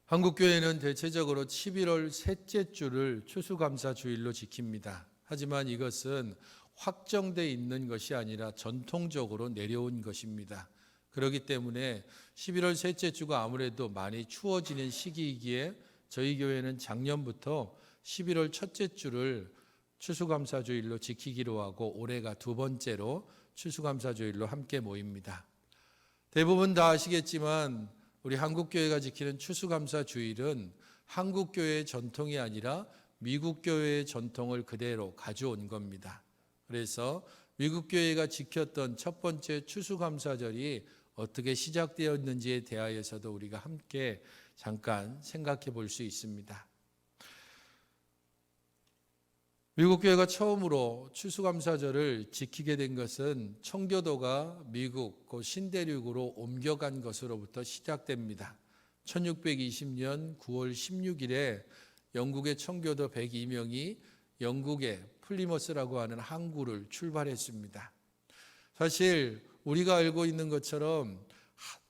한국교회는 대체적으로 11월 셋째 주를 추수감사 주일로 지킵니다. 하지만 이것은 확정되어 있는 것이 아니라 전통적으로 내려온 것입니다. 그렇기 때문에 11월 셋째 주가 아무래도 많이 추워지는 시기이기에 저희 교회는 작년부터 11월 첫째 주를 추수감사 주일로 지키기로 하고 올해가 두 번째로 추수감사 주일로 함께 모입니다. 대부분 다 아시겠지만 우리 한국교회가 지키는 추수감사 주일은 한국교회의 전통이 아니라 미국교회의 전통을 그대로 가져온 겁니다. 그래서 미국교회가 지켰던 첫 번째 추수감사절이 어떻게 시작되었는지에 대하여서도 우리가 함께 잠깐 생각해 볼 수 있습니다. 미국 교회가 처음으로 추수감사절을 지키게 된 것은 청교도가 미국 신대륙으로 옮겨간 것으로부터 시작됩니다. 1620년 9월 16일에 영국의 청교도 102명이 영국의 플리머스라고 하는 항구를 출발했습니다. 사실 우리가 알고 있는 것처럼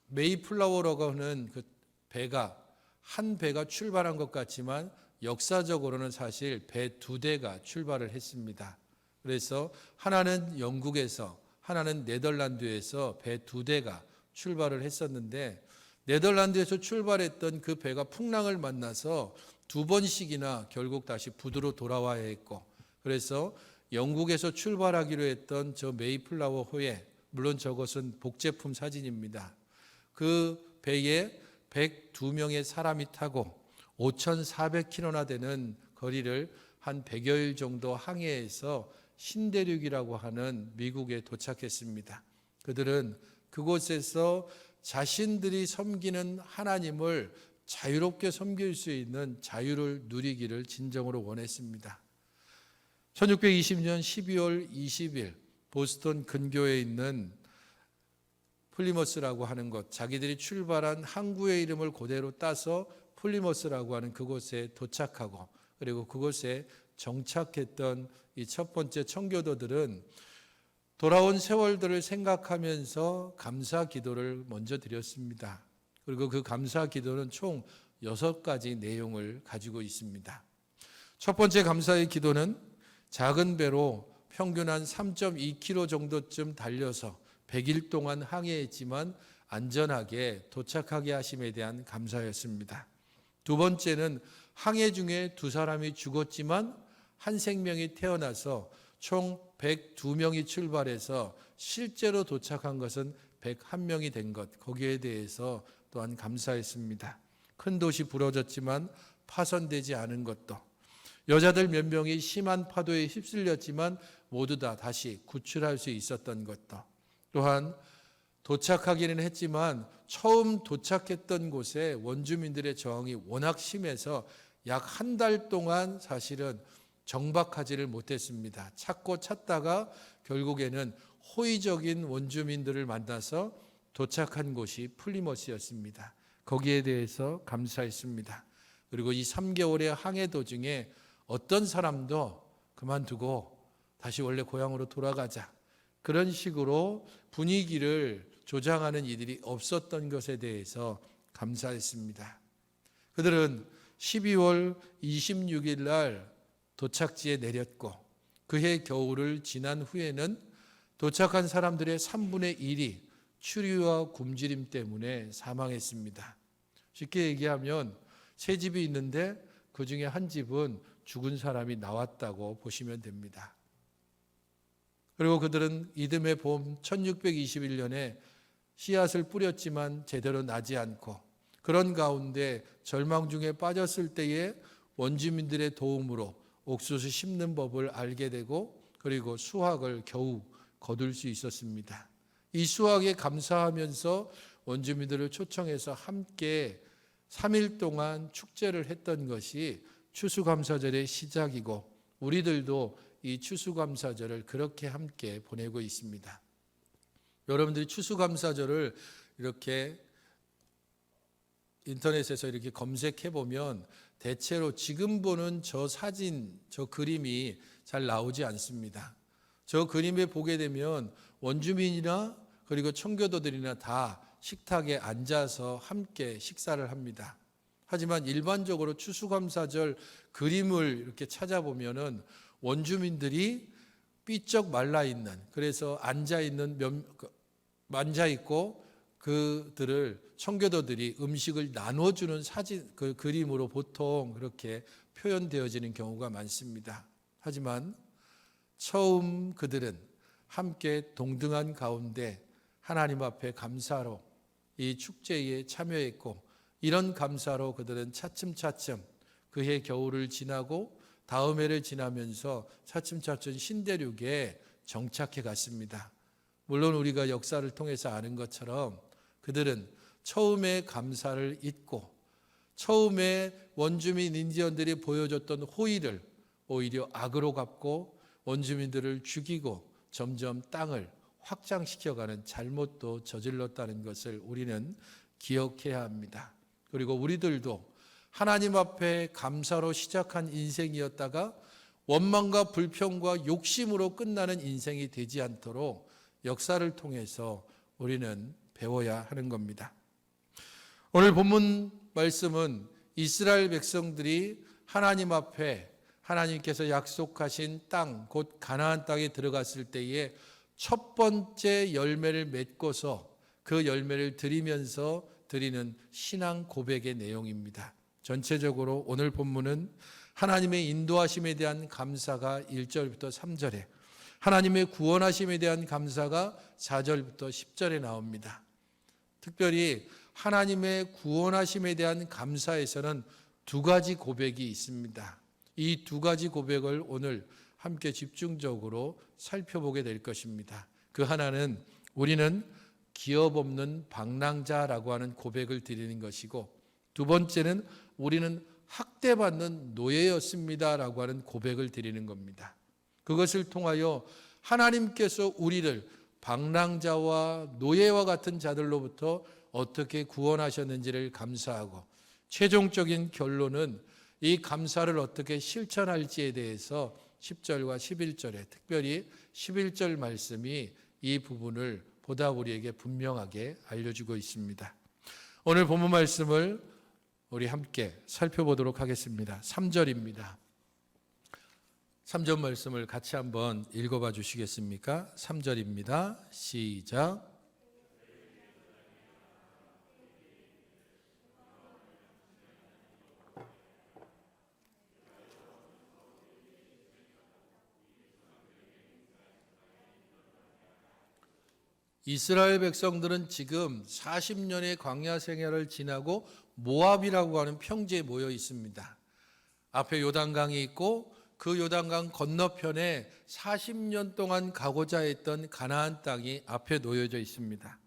메이플라워라고 하는 그 배가 한 배가 출발한 것 같지만 역사적으로는 사실 배 두 대가 출발을 했습니다. 그래서 하나는 영국에서 하나는 네덜란드에서 배 두 대가 출발을 했었는데 네덜란드에서 출발했던 그 배가 풍랑을 만나서 두 번씩이나 결국 다시 부두로 돌아와야 했고, 그래서 영국에서 출발하기로 했던 저 메이플라워 호에, 물론 저것은 복제품 사진입니다. 그 배에 102명의 사람이 타고 5,400km나 되는 거리를 한 100여일 정도 항해해서 신대륙이라고 하는 미국에 도착했습니다. 그들은 그곳에서 자신들이 섬기는 하나님을 자유롭게 섬길 수 있는 자유를 누리기를 진정으로 원했습니다. 1620년 12월 20일 보스턴 근교에 있는 플리머스라고 하는 것, 자기들이 출발한 항구의 이름을 그대로 따서 플리머스라고 하는 그곳에 도착하고, 그리고 그곳에 정착했던 이 첫 번째 청교도들은 돌아온 세월들을 생각하면서 감사 기도를 먼저 드렸습니다. 그리고 그 감사 기도는 총 6가지 내용을 가지고 있습니다. 첫 번째 감사의 기도는 작은 배로 평균 한 3.2km 정도쯤 달려서 100일 동안 항해했지만 안전하게 도착하게 하심에 대한 감사였습니다. 두 번째는 항해 중에 두 사람이 죽었지만 한 생명이 태어나서 총 102명이 출발해서 실제로 도착한 것은 101명이 된 것, 거기에 대해서 또한 감사했습니다. 큰 도시 부러졌지만 파손되지 않은 것도, 여자들 몇 명이 심한 파도에 휩쓸렸지만 모두 다 다시 구출할 수 있었던 것도, 또한 도착하기는 했지만 처음 도착했던 곳에 원주민들의 저항이 워낙 심해서 약 한 달 동안 사실은 정박하지를 못했습니다. 찾고 찾다가 결국에는 호의적인 원주민들을 만나서 도착한 곳이 플리머스였습니다. 거기에 대해서 감사했습니다. 그리고 이 3개월의 항해 도중에 어떤 사람도 그만두고 다시 원래 고향으로 돌아가자, 그런 식으로 분위기를 조장하는 이들이 없었던 것에 대해서 감사했습니다. 그들은 12월 26일 날 도착지에 내렸고, 그해 겨울을 지난 후에는 도착한 사람들의 3분의 1이 추위와 굶주림 때문에 사망했습니다. 쉽게 얘기하면 세 집이 있는데 그 중에 한 집은 죽은 사람이 나왔다고 보시면 됩니다. 그리고 그들은 이듬해 봄 1621년에 씨앗을 뿌렸지만 제대로 나지 않고, 그런 가운데 절망 중에 빠졌을 때에 원주민들의 도움으로 옥수수 심는 법을 알게 되고, 그리고 수확을 겨우 거둘 수 있었습니다. 이 수확에 감사하면서 원주민들을 초청해서 함께 3일 동안 축제를 했던 것이 추수감사절의 시작이고, 우리들도 이 추수감사절을 그렇게 함께 보내고 있습니다. 여러분들이 추수감사절을 이렇게 인터넷에서 이렇게 검색해 보면 대체로 지금 보는 저 사진, 저 그림이 잘 나오지 않습니다. 저 그림에 보게 되면 원주민이나 그리고 청교도들이나 다 식탁에 앉아서 함께 식사를 합니다. 하지만 일반적으로 추수감사절 그림을 이렇게 찾아보면은 원주민들이 삐쩍 말라 있는, 그래서 앉아 있고 그들을 청교도들이 음식을 나눠주는 사진, 그 그림으로 보통 그렇게 표현되어지는 경우가 많습니다. 하지만 처음 그들은 함께 동등한 가운데 하나님 앞에 감사로 이 축제에 참여했고, 이런 감사로 그들은 차츰차츰 그해 겨울을 지나고 다음 해를 지나면서 차츰차츰 신대륙에 정착해 갔습니다. 물론 우리가 역사를 통해서 아는 것처럼 그들은 처음에 감사를 잊고 처음에 원주민 인디언들이 보여줬던 호의를 오히려 악으로 갚고 원주민들을 죽이고 점점 땅을 확장시켜가는 잘못도 저질렀다는 것을 우리는 기억해야 합니다. 그리고 우리들도 하나님 앞에 감사로 시작한 인생이었다가 원망과 불평과 욕심으로 끝나는 인생이 되지 않도록 역사를 통해서 우리는 배워야 하는 겁니다. 오늘 본문 말씀은 이스라엘 백성들이 하나님 앞에 하나님께서 약속하신 땅, 곧 가나안 땅에 들어갔을 때에 첫 번째 열매를 맺고서 그 열매를 드리면서 드리는 신앙 고백의 내용입니다. 전체적으로 오늘 본문은 하나님의 인도하심에 대한 감사가 1절부터 3절에, 하나님의 구원하심에 대한 감사가 4절부터 10절에 나옵니다. 특별히 하나님의 구원하심에 대한 감사에서는 두 가지 고백이 있습니다. 이 두 가지 고백을 오늘 함께 집중적으로 살펴보게 될 것입니다. 그 하나는 우리는 기업 없는 방랑자라고 하는 고백을 드리는 것이고, 두 번째는 우리는 학대받는 노예였습니다라고 하는 고백을 드리는 겁니다. 그것을 통하여 하나님께서 우리를 방랑자와 노예와 같은 자들로부터 어떻게 구원하셨는지를 감사하고, 최종적인 결론은 이 감사를 어떻게 실천할지에 대해서 10절과 11절에, 특별히 11절 말씀이 이 부분을 보다 우리에게 분명하게 알려주고 있습니다. 오늘 본문 말씀을 우리 함께 살펴보도록 하겠습니다. 3절입니다. 3절 말씀을 같이 한번 읽어봐 주시겠습니까? 3절입니다. 시작. 이스라엘 백성들은 지금 40년의 광야 생활을 지나고 모압이라고 하는 평지에 모여 있습니다. 앞에 요단강이 있고 그 요단강 건너편에 40년 동안 가고자 했던 가나안 땅이 앞에 놓여져 있습니다.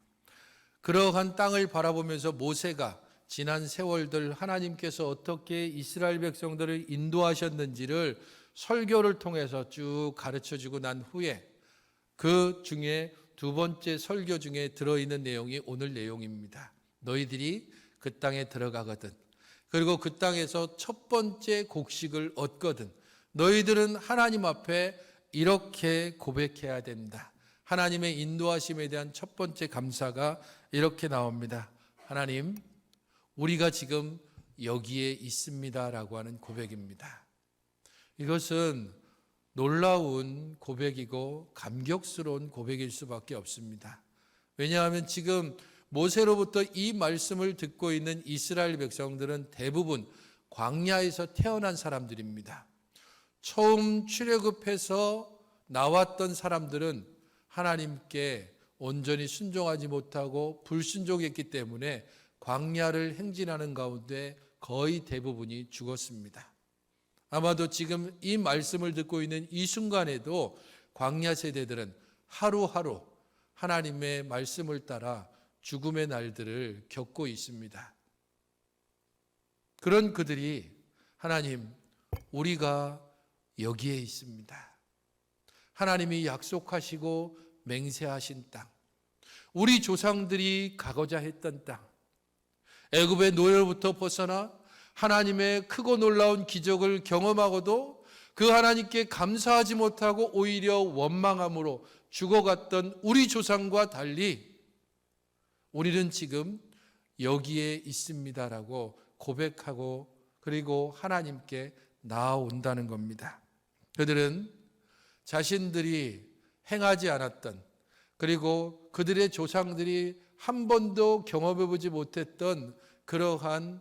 그러한 땅을 바라보면서 모세가 지난 세월들 하나님께서 어떻게 이스라엘 백성들을 인도하셨는지를 설교를 통해서 쭉 가르쳐주고 난 후에 그 중에 두 번째 설교 중에 들어있는 내용이 오늘 내용입니다. 너희들이 그 땅에 들어가거든, 그리고 그 땅에서 첫 번째 곡식을 얻거든, 너희들은 하나님 앞에 이렇게 고백해야 된다. 하나님의 인도하심에 대한 첫 번째 감사가 이렇게 나옵니다. 하나님, 우리가 지금 여기에 있습니다라고 하는 고백입니다. 이것은 놀라운 고백이고 감격스러운 고백일 수밖에 없습니다. 왜냐하면 지금 모세로부터 이 말씀을 듣고 있는 이스라엘 백성들은 대부분 광야에서 태어난 사람들입니다. 처음 출애굽해서 나왔던 사람들은 하나님께 온전히 순종하지 못하고 불순종했기 때문에 광야를 행진하는 가운데 거의 대부분이 죽었습니다. 아마도 지금 이 말씀을 듣고 있는 이 순간에도 광야 세대들은 하루하루 하나님의 말씀을 따라 죽음의 날들을 겪고 있습니다. 그런 그들이 하나님, 우리가 여기에 있습니다. 하나님이 약속하시고 맹세하신 땅, 우리 조상들이 가고자 했던 땅, 애굽의 노예로부터 벗어나 하나님의 크고 놀라운 기적을 경험하고도 그 하나님께 감사하지 못하고 오히려 원망함으로 죽어갔던 우리 조상과 달리 우리는 지금 여기에 있습니다라고 고백하고 그리고 하나님께 나아온다는 겁니다. 그들은 자신들이 행하지 않았던, 그리고 그들의 조상들이 한 번도 경험해보지 못했던 그러한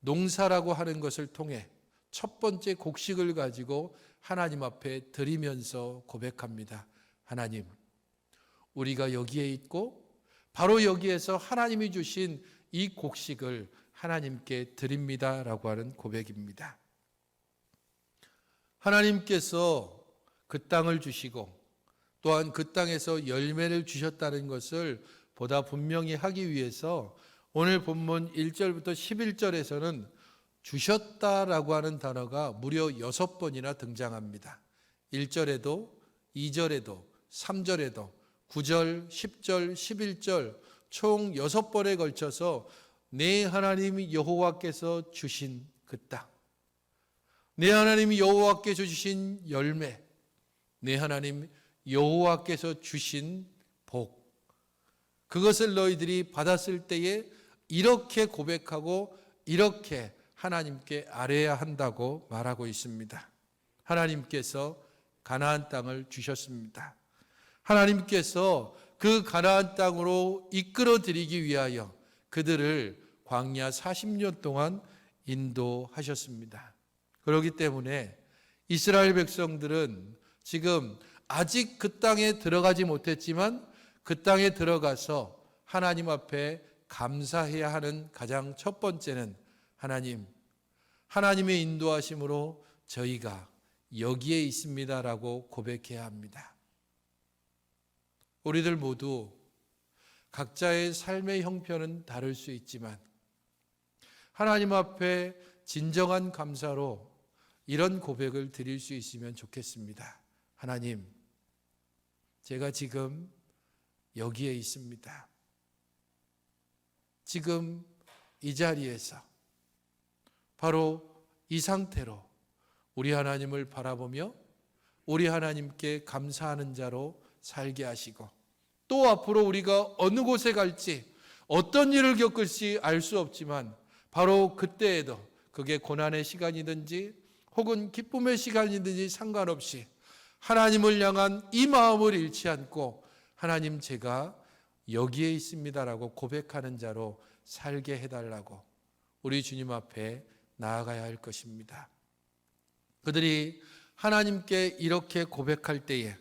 농사라고 하는 것을 통해 첫 번째 곡식을 가지고 하나님 앞에 드리면서 고백합니다. 하나님, 우리가 여기에 있고 바로 여기에서 하나님이 주신 이 곡식을 하나님께 드립니다라고 하는 고백입니다. 하나님께서 그 땅을 주시고 또한 그 땅에서 열매를 주셨다는 것을 보다 분명히 하기 위해서 오늘 본문 1절부터 11절에서는 주셨다라고 하는 단어가 무려 6번이나 등장합니다. 1절에도 2절에도 3절에도 9절, 10절, 11절 총 6번에 걸쳐서 내 하나님 여호와께서 주신 그 땅, 내 하나님 여호와께서 주신 열매, 내 하나님 여호와께서 주신 복, 그것을 너희들이 받았을 때에 이렇게 고백하고 이렇게 하나님께 아뢰야 한다고 말하고 있습니다. 하나님께서 가나안 땅을 주셨습니다. 하나님께서 그 가나안 땅으로 이끌어 드리기 위하여 그들을 광야 40년 동안 인도하셨습니다. 그렇기 때문에 이스라엘 백성들은 지금 아직 그 땅에 들어가지 못했지만 그 땅에 들어가서 하나님 앞에 감사해야 하는 가장 첫 번째는 하나님, 하나님의 인도하심으로 저희가 여기에 있습니다라고 고백해야 합니다. 우리들 모두 각자의 삶의 형편은 다를 수 있지만 하나님 앞에 진정한 감사로 이런 고백을 드릴 수 있으면 좋겠습니다. 하나님, 제가 지금 여기에 있습니다. 지금 이 자리에서 바로 이 상태로 우리 하나님을 바라보며 우리 하나님께 감사하는 자로 살게 하시고 또 앞으로 우리가 어느 곳에 갈지 어떤 일을 겪을지 알 수 없지만 바로 그때에도 그게 고난의 시간이든지 혹은 기쁨의 시간이든지 상관없이 하나님을 향한 이 마음을 잃지 않고 하나님, 제가 여기에 있습니다라고 고백하는 자로 살게 해달라고 우리 주님 앞에 나아가야 할 것입니다. 그들이 하나님께 이렇게 고백할 때에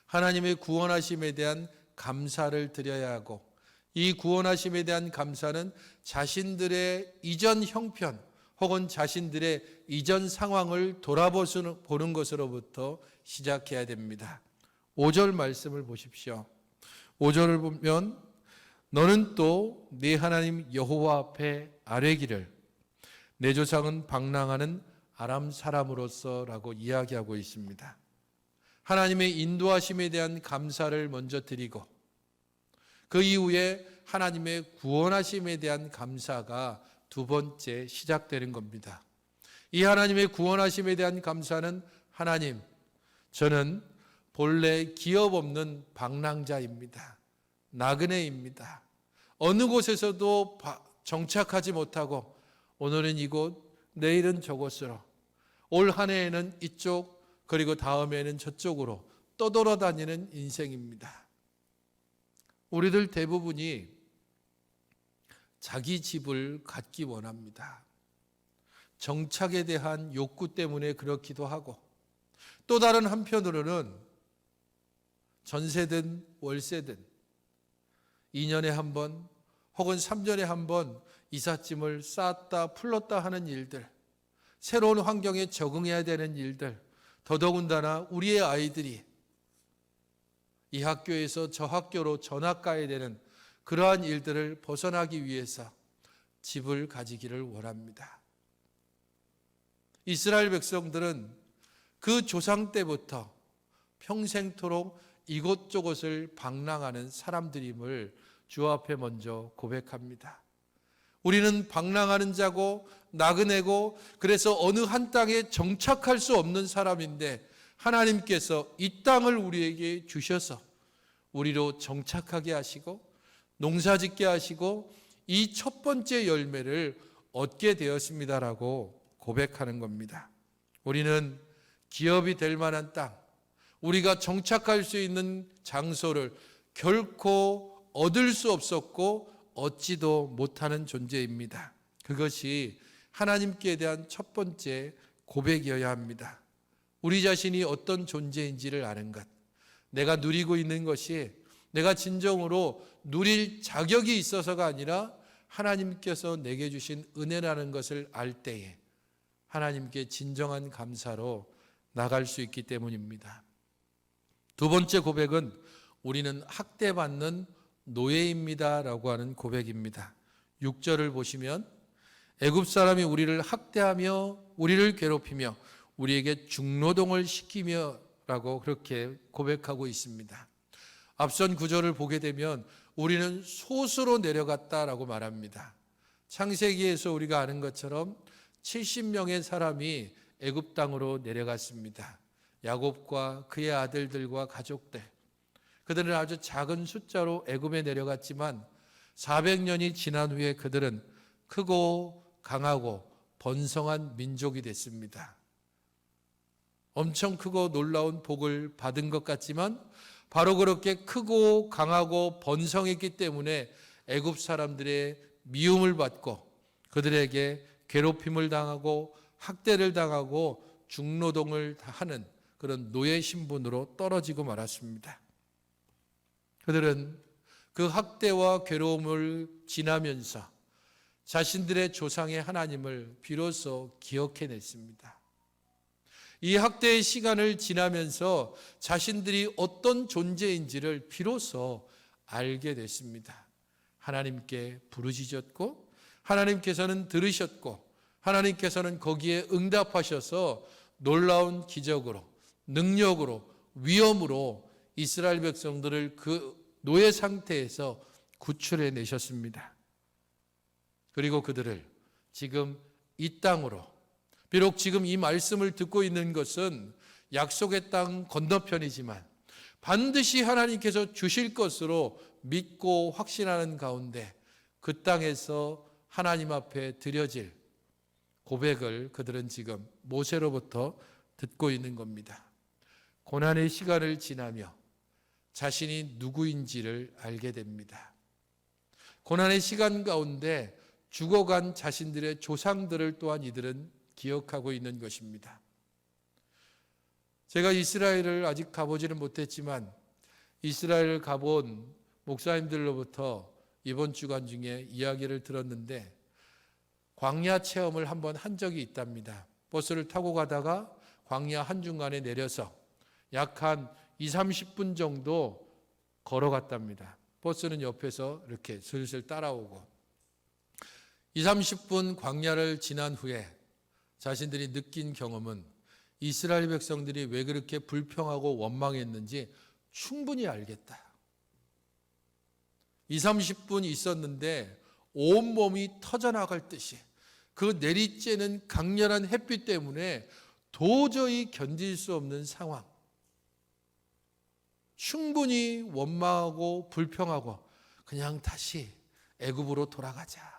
하나님의 구원하심에 대한 감사를 드려야 하고, 이 구원하심에 대한 감사는 자신들의 이전 형편 혹은 자신들의 이전 상황을 돌아보는 것으로부터 시작해야 됩니다. 5절 말씀을 보십시오. 5절을 보면 너는 또 네 하나님 여호와 앞에 아뢰기를 내 조상은 방랑하는 아람 사람으로서라고 이야기하고 있습니다. 하나님의 인도하심에 대한 감사를 먼저 드리고 그 이후에 하나님의 구원하심에 대한 감사가 두 번째 시작되는 겁니다. 이 하나님의 구원하심에 대한 감사는 하나님, 저는 본래 기업 없는 방랑자입니다. 나그네입니다. 어느 곳에서도 정착하지 못하고 오늘은 이곳, 내일은 저곳으로, 올 한 해에는 이쪽, 그리고 다음에는 저쪽으로 떠돌아다니는 인생입니다. 우리들 대부분이 자기 집을 갖기 원합니다. 정착에 대한 욕구 때문에 그렇기도 하고, 또 다른 한편으로는 전세든 월세든 2년에 한 번 혹은 3년에 한 번 이삿짐을 쌓았다 풀었다 하는 일들, 새로운 환경에 적응해야 되는 일들, 더더군다나 우리의 아이들이 이 학교에서 저 학교로 전학 가야 되는 그러한 일들을 벗어나기 위해서 집을 가지기를 원합니다. 이스라엘 백성들은 그 조상 때부터 평생토록 이곳저곳을 방랑하는 사람들임을 주 앞에 먼저 고백합니다. 우리는 방랑하는 자고 나그네고 그래서 어느 한 땅에 정착할 수 없는 사람인데 하나님께서 이 땅을 우리에게 주셔서 우리로 정착하게 하시고 농사짓게 하시고 이 첫 번째 열매를 얻게 되었습니다라고 고백하는 겁니다. 우리는 기업이 될 만한 땅, 우리가 정착할 수 있는 장소를 결코 얻을 수 없었고 얻지도 못하는 존재입니다. 그것이 하나님께 대한 첫 번째 고백이어야 합니다. 우리 자신이 어떤 존재인지를 아는 것, 내가 누리고 있는 것이 내가 진정으로 누릴 자격이 있어서가 아니라 하나님께서 내게 주신 은혜라는 것을 알 때에 하나님께 진정한 감사로 나갈 수 있기 때문입니다. 두 번째 고백은 우리는 학대받는 노예입니다라고 하는 고백입니다. 6절을 보시면 애굽 사람이 우리를 학대하며 우리를 괴롭히며 우리에게 중노동을 시키며 라고 그렇게 고백하고 있습니다. 앞선 구절을 보게 되면 우리는 솥으로 내려갔다라고 말합니다. 창세기에서 우리가 아는 것처럼 70명의 사람이 애굽 땅으로 내려갔습니다. 야곱과 그의 아들들과 가족들, 그들은 아주 작은 숫자로 애굽에 내려갔지만 400년이 지난 후에 그들은 크고 강하고 번성한 민족이 됐습니다. 엄청 크고 놀라운 복을 받은 것 같지만 바로 그렇게 크고 강하고 번성했기 때문에 애굽 사람들의 미움을 받고 그들에게 괴롭힘을 당하고 학대를 당하고 중노동을 하는 그런 노예 신분으로 떨어지고 말았습니다. 그들은 그 학대와 괴로움을 지나면서 자신들의 조상의 하나님을 비로소 기억해냈습니다. 이 학대의 시간을 지나면서 자신들이 어떤 존재인지를 비로소 알게 됐습니다. 하나님께 부르짖었고 하나님께서는 들으셨고 하나님께서는 거기에 응답하셔서 놀라운 기적으로 능력으로 위엄으로 이스라엘 백성들을 그 노예 상태에서 구출해 내셨습니다. 그리고 그들을 지금 이 땅으로, 비록 지금 이 말씀을 듣고 있는 것은 약속의 땅 건너편이지만 반드시 하나님께서 주실 것으로 믿고 확신하는 가운데 그 땅에서 하나님 앞에 드려질 고백을 그들은 지금 모세로부터 듣고 있는 겁니다. 고난의 시간을 지나며 자신이 누구인지를 알게 됩니다. 고난의 시간 가운데 죽어간 자신들의 조상들을 또한 이들은 기억하고 있는 것입니다. 제가 이스라엘을 아직 가보지는 못했지만 이스라엘을 가본 목사님들로부터 이번 주간 중에 이야기를 들었는데 광야 체험을 한번 한 적이 있답니다. 버스를 타고 가다가 광야 한중간에 내려서 약 한 20-30분 정도 걸어갔답니다. 버스는 옆에서 이렇게 슬슬 따라오고 20-30분 광야를 지난 후에 자신들이 느낀 경험은 이스라엘 백성들이 왜 그렇게 불평하고 원망했는지 충분히 알겠다. 20-30분 있었는데 온몸이 터져나갈 듯이 그 내리쬐는 강렬한 햇빛 때문에 도저히 견딜 수 없는 상황. 충분히 원망하고 불평하고 그냥 다시 애굽으로 돌아가자.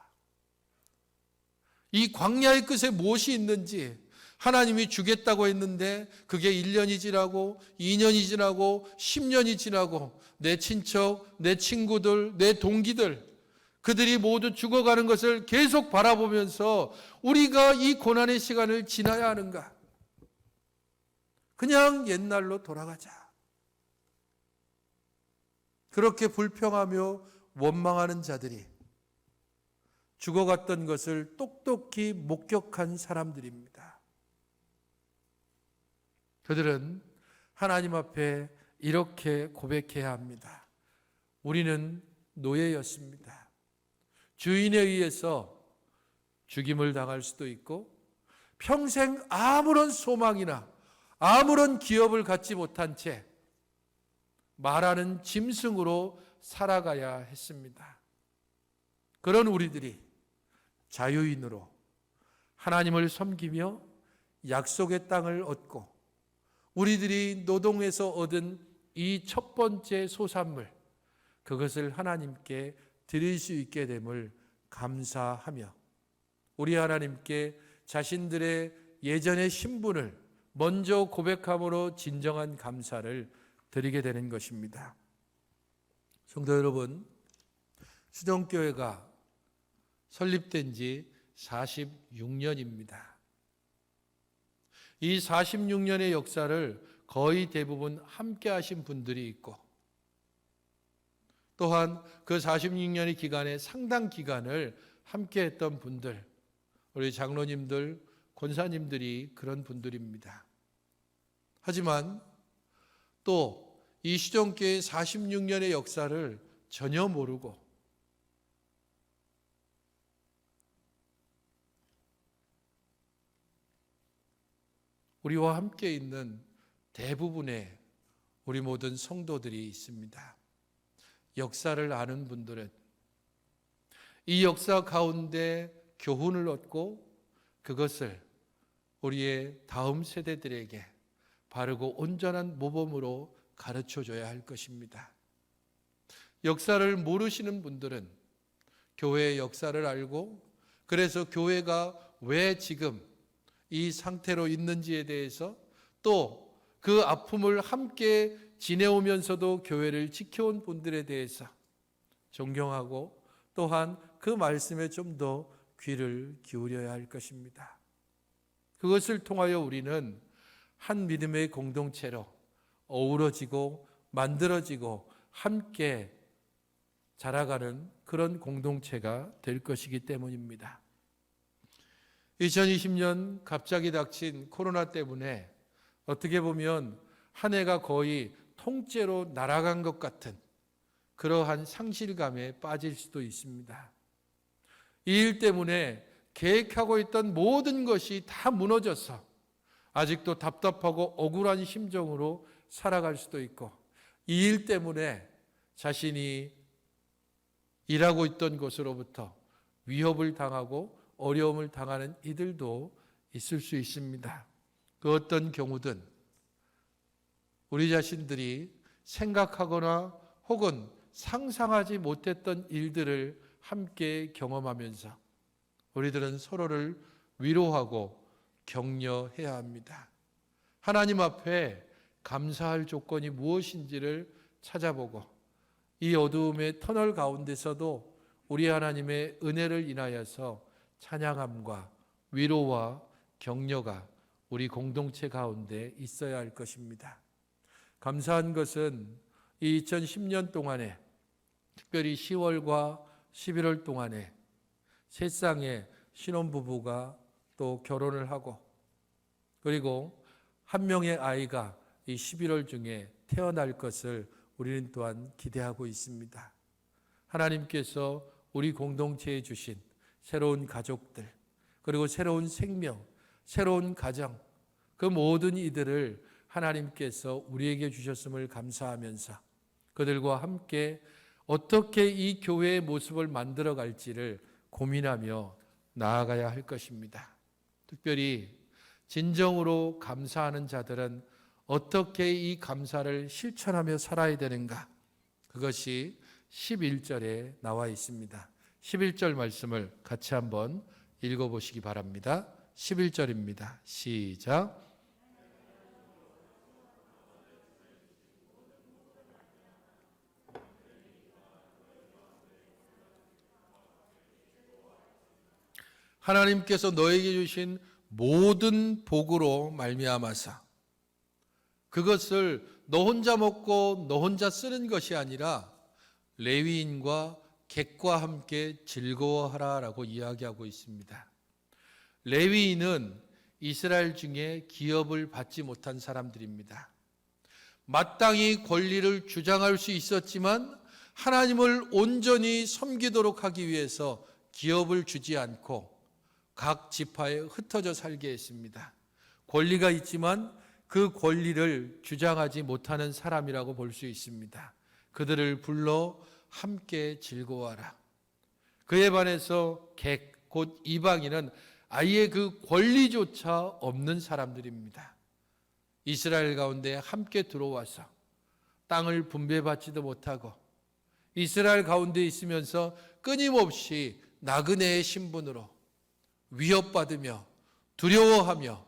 이 광야의 끝에 무엇이 있는지 하나님이 주겠다고 했는데 그게 1년이 지나고 2년이 지나고 10년이 지나고 내 친척, 내 친구들, 내 동기들 그들이 모두 죽어가는 것을 계속 바라보면서 우리가 이 고난의 시간을 지나야 하는가? 그냥 옛날로 돌아가자. 그렇게 불평하며 원망하는 자들이 죽어갔던 것을 똑똑히 목격한 사람들입니다. 그들은 하나님 앞에 이렇게 고백해야 합니다. 우리는 노예였습니다. 주인에 의해서 죽임을 당할 수도 있고 평생 아무런 소망이나 아무런 기업을 갖지 못한 채 말하는 짐승으로 살아가야 했습니다. 그런 우리들이 자유인으로 하나님을 섬기며 약속의 땅을 얻고 우리들이 노동해서 얻은 이 첫 번째 소산물, 그것을 하나님께 드릴 수 있게 됨을 감사하며 우리 하나님께 자신들의 예전의 신분을 먼저 고백함으로 진정한 감사를 드리게 되는 것입니다. 성도 여러분, 수정교회가 설립된 지 46년입니다. 이 46년의 역사를 거의 대부분 함께 하신 분들이 있고, 또한 그 46년의 기간에 상당 기간을 함께 했던 분들, 우리 장로님들, 권사님들이 그런 분들입니다. 하지만 또 이 시종교회 46년의 역사를 전혀 모르고 우리와 함께 있는 대부분의 우리 모든 성도들이 있습니다. 역사를 아는 분들은 이 역사 가운데 교훈을 얻고 그것을 우리의 다음 세대들에게 바르고 온전한 모범으로 가르쳐줘야 할 것입니다. 역사를 모르시는 분들은 교회의 역사를 알고, 그래서 교회가 왜 지금 이 상태로 있는지에 대해서, 또 그 아픔을 함께 지내오면서도 교회를 지켜온 분들에 대해서 존경하고, 또한 그 말씀에 좀 더 귀를 기울여야 할 것입니다. 그것을 통하여 우리는 한 믿음의 공동체로 어우러지고 만들어지고 함께 자라가는 그런 공동체가 될 것이기 때문입니다. 2020년 갑자기 닥친 코로나 때문에 어떻게 보면 한 해가 거의 통째로 날아간 것 같은 그러한 상실감에 빠질 수도 있습니다. 이 일 때문에 계획하고 있던 모든 것이 다 무너져서 아직도 답답하고 억울한 심정으로 살아갈 수도 있고, 이 일 때문에 자신이 일하고 있던 곳으로부터 위협을 당하고 어려움을 당하는 이들도 있을 수 있습니다. 그 어떤 경우든 우리 자신들이 생각하거나 혹은 상상하지 못했던 일들을 함께 경험하면서 우리들은 서로를 위로하고 격려해야 합니다. 하나님 앞에 감사할 조건이 무엇인지를 찾아보고, 이 어두움의 터널 가운데서도 우리 하나님의 은혜를 인하여서 찬양함과 위로와 격려가 우리 공동체 가운데 있어야 할 것입니다. 감사한 것은 이 2010년 동안에, 특별히 10월과 11월 동안에 세 쌍의 신혼부부가 또 결혼을 하고, 그리고 한 명의 아이가 이 11월 중에 태어날 것을 우리는 또한 기대하고 있습니다. 하나님께서 우리 공동체에 주신 새로운 가족들, 그리고 새로운 생명, 새로운 가정, 그 모든 이들을 하나님께서 우리에게 주셨음을 감사하면서 그들과 함께 어떻게 이 교회의 모습을 만들어 갈지를 고민하며 나아가야 할 것입니다. 특별히 진정으로 감사하는 자들은 어떻게 이 감사를 실천하며 살아야 되는가? 그것이 11절에 나와 있습니다. 11절 말씀을 같이 한번 읽어보시기 바랍니다. 11절입니다. 시작. 하나님께서 너에게 주신 모든 복으로 말미암아서 그것을 너 혼자 먹고 너 혼자 쓰는 것이 아니라 레위인과 객과 함께 즐거워하라라고 이야기하고 있습니다. 레위인은 이스라엘 중에 기업을 받지 못한 사람들입니다. 마땅히 권리를 주장할 수 있었지만 하나님을 온전히 섬기도록 하기 위해서 기업을 주지 않고 각 지파에 흩어져 살게 했습니다. 권리가 있지만 그 권리를 주장하지 못하는 사람이라고 볼 수 있습니다. 그들을 불러 함께 즐거워하라. 그에 반해서 객, 곧 이방인은 아예 그 권리조차 없는 사람들입니다. 이스라엘 가운데 함께 들어와서 땅을 분배받지도 못하고 이스라엘 가운데 있으면서 끊임없이 나그네의 신분으로 위협받으며 두려워하며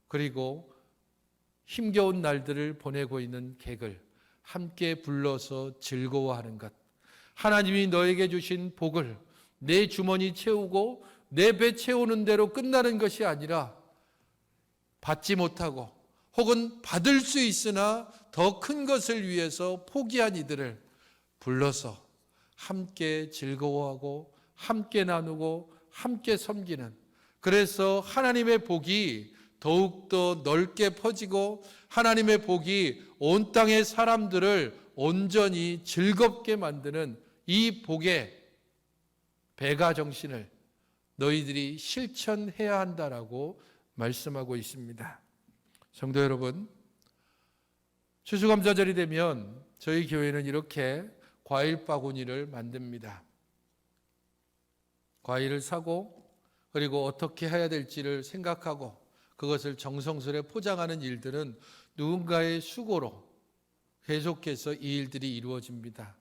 그리고 힘겨운 날들을 보내고 있는 객을 함께 불러서 즐거워하는 것. 하나님이 너에게 주신 복을 내 주머니 채우고 내 배 채우는 대로 끝나는 것이 아니라 받지 못하고 혹은 받을 수 있으나 더 큰 것을 위해서 포기한 이들을 불러서 함께 즐거워하고 함께 나누고 함께 섬기는, 그래서 하나님의 복이 더욱더 넓게 퍼지고 하나님의 복이 온 땅의 사람들을 온전히 즐겁게 만드는 이 복의 배가 정신을 너희들이 실천해야 한다라고 말씀하고 있습니다. 성도 여러분, 추수감사절이 되면 저희 교회는 이렇게 과일 바구니를 만듭니다. 과일을 사고 그리고 어떻게 해야 될지를 생각하고 그것을 정성스레 포장하는 일들은 누군가의 수고로 계속해서 이 일들이 이루어집니다.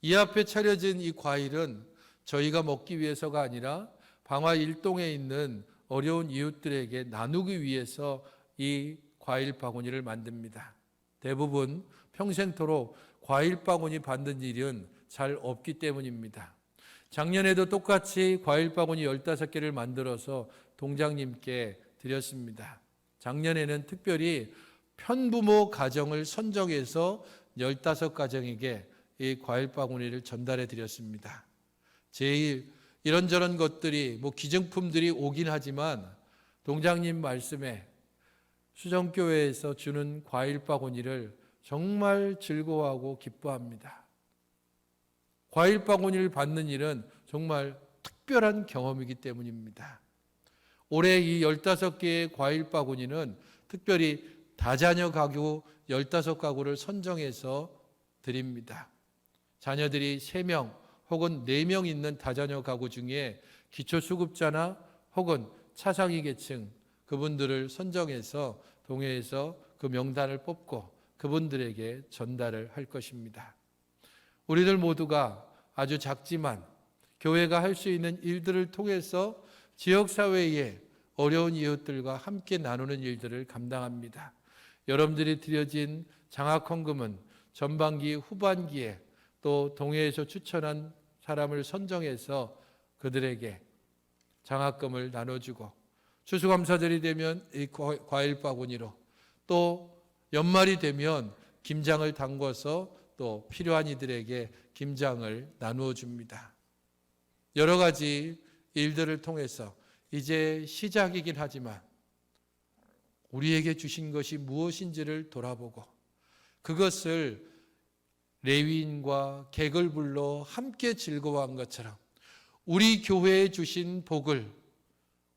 이 앞에 차려진 이 과일은 저희가 먹기 위해서가 아니라 방화 일동에 있는 어려운 이웃들에게 나누기 위해서 이 과일 바구니를 만듭니다. 대부분 평생토록 과일 바구니 받는 일은 잘 없기 때문입니다. 작년에도 똑같이 과일 바구니 15개를 만들어서 동장님께 드렸습니다. 작년에는 특별히 편부모 가정을 선정해서 15가정에게 이 과일 바구니를 전달해 드렸습니다. 제일 이런저런 것들이 기증품들이 오긴 하지만 동장님 말씀에 수정교회에서 주는 과일 바구니를 정말 즐거워하고 기뻐합니다. 과일 바구니를 받는 일은 정말 특별한 경험이기 때문입니다. 올해 이 15개의 과일 바구니는 특별히 다자녀 가구 15가구를 선정해서 드립니다. 자녀들이 3명 혹은 4명 있는 다자녀 가구 중에 기초수급자나 혹은 차상위 계층 그분들을 선정해서 동회에서 그 명단을 뽑고 그분들에게 전달을 할 것입니다. 우리들 모두가 아주 작지만 교회가 할 수 있는 일들을 통해서 지역사회의 어려운 이웃들과 함께 나누는 일들을 감당합니다. 여러분들이 드려진 장학헌금은 전반기 후반기에 또 동해에서 추천한 사람을 선정해서 그들에게 장학금을 나눠주고, 추수감사절이 되면 이 과일 바구니로, 또 연말이 되면 김장을 담궈서 또 필요한 이들에게 김장을 나누어 줍니다. 여러 가지 일들을 통해서 이제 시작이긴 하지만 우리에게 주신 것이 무엇인지를 돌아보고 그것을 레위인과 객을 불러 함께 즐거워한 것처럼 우리 교회에 주신 복을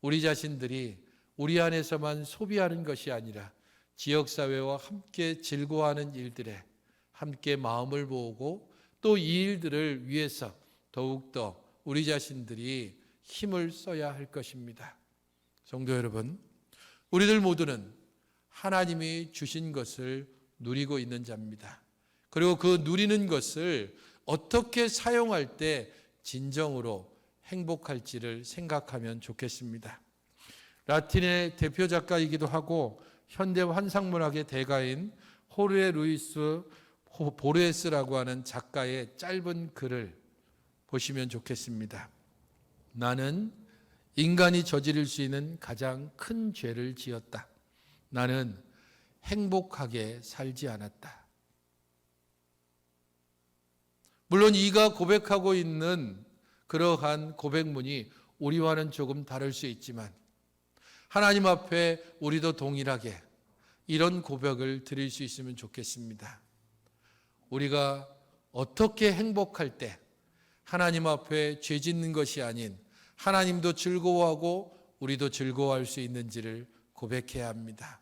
우리 자신들이 우리 안에서만 소비하는 것이 아니라 지역사회와 함께 즐거워하는 일들에 함께 마음을 모으고 또 이 일들을 위해서 더욱더 우리 자신들이 힘을 써야 할 것입니다. 성도 여러분, 우리들 모두는 하나님이 주신 것을 누리고 있는 자입니다. 그리고 그 누리는 것을 어떻게 사용할 때 진정으로 행복할지를 생각하면 좋겠습니다. 라틴의 대표 작가이기도 하고 현대 환상문학의 대가인 호르헤 루이스 보르헤스라고 하는 작가의 짧은 글을 보시면 좋겠습니다. 나는 인간이 저지를 수 있는 가장 큰 죄를 지었다. 나는 행복하게 살지 않았다. 물론 이가 고백하고 있는 그러한 고백문이 우리와는 조금 다를 수 있지만 하나님 앞에 우리도 동일하게 이런 고백을 드릴 수 있으면 좋겠습니다. 우리가 어떻게 행복할 때 하나님 앞에 죄 짓는 것이 아닌 하나님도 즐거워하고 우리도 즐거워할 수 있는지를 고백해야 합니다.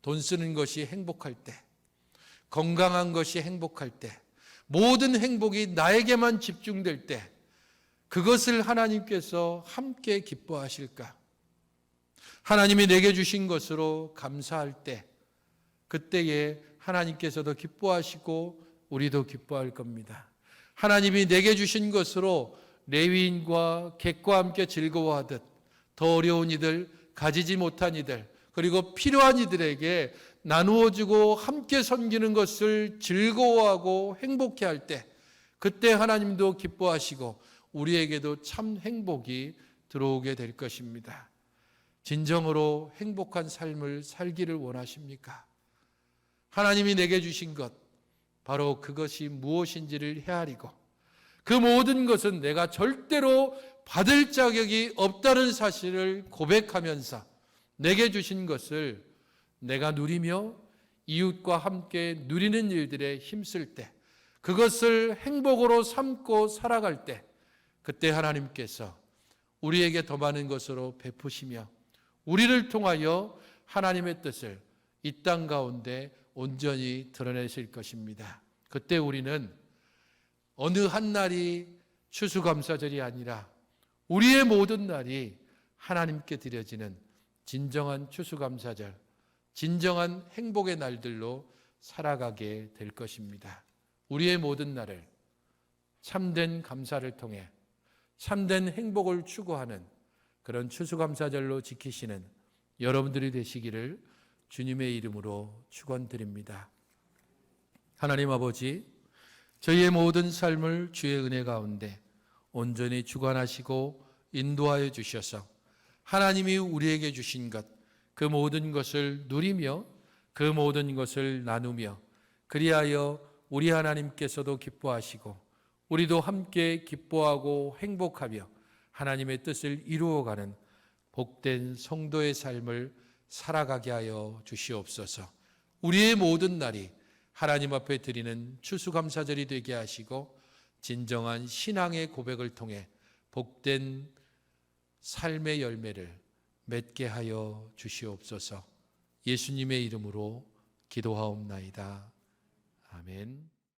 돈 쓰는 것이 행복할 때, 건강한 것이 행복할 때, 모든 행복이 나에게만 집중될 때 그것을 하나님께서 함께 기뻐하실까? 하나님이 내게 주신 것으로 감사할 때 그때에 하나님께서도 기뻐하시고 우리도 기뻐할 겁니다. 하나님이 내게 주신 것으로 레위인과 객과 함께 즐거워하듯 더 어려운 이들, 가지지 못한 이들, 그리고 필요한 이들에게 나누어주고 함께 섬기는 것을 즐거워하고 행복해할 때, 그때 하나님도 기뻐하시고 우리에게도 참 행복이 들어오게 될 것입니다. 진정으로 행복한 삶을 살기를 원하십니까? 하나님이 내게 주신 것, 바로 그것이 무엇인지를 헤아리고 그 모든 것은 내가 절대로 받을 자격이 없다는 사실을 고백하면서 내게 주신 것을 내가 누리며 이웃과 함께 누리는 일들에 힘쓸 때, 그것을 행복으로 삼고 살아갈 때, 그때 하나님께서 우리에게 더 많은 것으로 베푸시며 우리를 통하여 하나님의 뜻을 이 땅 가운데 온전히 드러내실 것입니다. 그때 우리는 어느 한 날이 추수감사절이 아니라 우리의 모든 날이 하나님께 드려지는 진정한 추수감사절, 진정한 행복의 날들로 살아가게 될 것입니다. 우리의 모든 날을 참된 감사를 통해 참된 행복을 추구하는 그런 추수감사절로 지키시는 여러분들이 되시기를 주님의 이름으로 축원드립니다. 하나님 아버지, 저희의 모든 삶을 주의 은혜 가운데 온전히 주관하시고 인도하여 주셔서 하나님이 우리에게 주신 것, 그 모든 것을 누리며 그 모든 것을 나누며 그리하여 우리 하나님께서도 기뻐하시고 우리도 함께 기뻐하고 행복하며 하나님의 뜻을 이루어가는 복된 성도의 삶을 살아가게 하여 주시옵소서. 우리의 모든 날이 하나님 앞에 드리는 추수감사절이 되게 하시고 진정한 신앙의 고백을 통해 복된 삶의 열매를 맺게 하여 주시옵소서. 예수님의 이름으로 기도하옵나이다. 아멘.